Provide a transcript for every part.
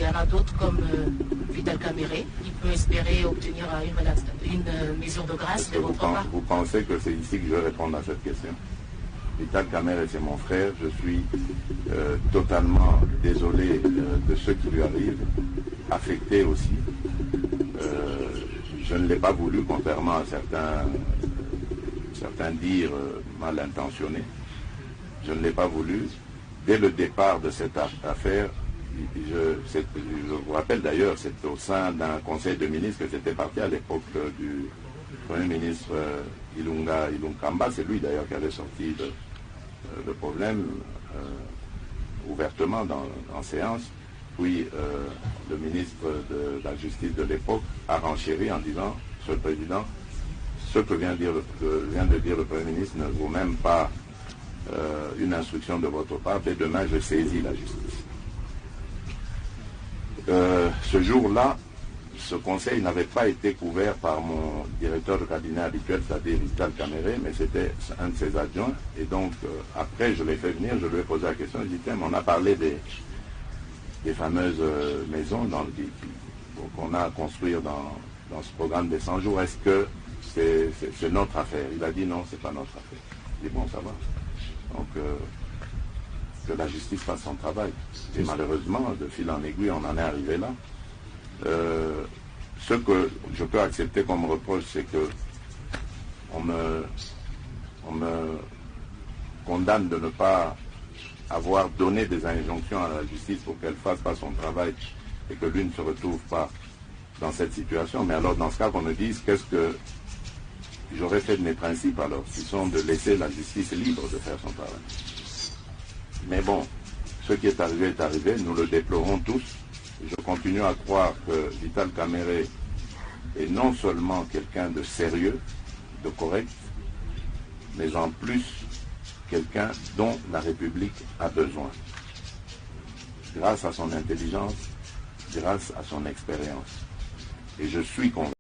y en a d'autres comme Vital Kamere. Il peut espérer obtenir une mesure de grâce de votre part. Vous pensez que c'est ici que je vais répondre à cette question? Vital Kamere, c'est mon frère. Je suis totalement désolé de ce qui lui arrive, affecté aussi. Je ne l'ai pas voulu, contrairement à certains dires mal intentionnés. Je ne l'ai pas voulu. Dès le départ de cette affaire, je vous rappelle d'ailleurs, c'est au sein d'un conseil de ministres que j'étais parti à l'époque du Premier ministre Ilunga Kamba. C'est lui d'ailleurs qui avait sorti le problème ouvertement en séance. Puis le ministre de la Justice de l'époque a renchéri en disant: Monsieur le Président, ce que vient de dire le Premier ministre ne vaut même pas une instruction de votre part. Dès demain, je saisis la justice. Ce jour-là, ce conseil n'avait pas été couvert par mon directeur de cabinet habituel, c'est-à-dire Vital Kamere, mais c'était un de ses adjoints. Et donc, après, je l'ai fait venir, je lui ai posé la question, je lui ai dit: on a parlé des fameuses maisons qu'on a à construire dans ce programme des 100 jours. Est-ce que c'est notre affaire? Il a dit: non, c'est pas notre affaire. Je dis: bon, ça va. Donc, que la justice fasse son travail. Et malheureusement, de fil en aiguille, on en est arrivé là. Ce que je peux accepter comme reproche, c'est que on me condamne de ne pas avoir donné des injonctions à la justice pour qu'elle fasse pas son travail et que lui ne se retrouve pas dans cette situation. Mais alors, dans ce cas, qu'on me dise qu'est-ce que j'aurais fait de mes principes, alors, qui sont de laisser la justice libre de faire son travail. Mais bon, ce qui est arrivé, nous le déplorons tous. Je continue à croire que Vital Kamere est non seulement quelqu'un de sérieux, de correct, mais en plus quelqu'un dont la République a besoin. Grâce à son intelligence, grâce à son expérience. Et je suis convaincu.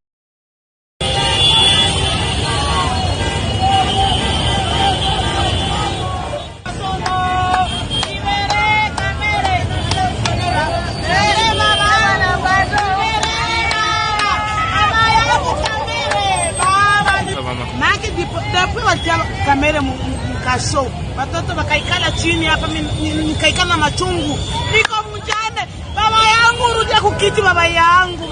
Depuis watia Kamere mkaso, watoto wakaikala chini hapa, nikaikala machungu, niko mjane. Baba yangu, rudi kukiti. Baba yangu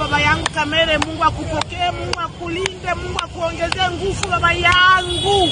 Kamere, Mungu akupokee, Mungu akulinde, Mungu akuongezee nguvu baba yangu.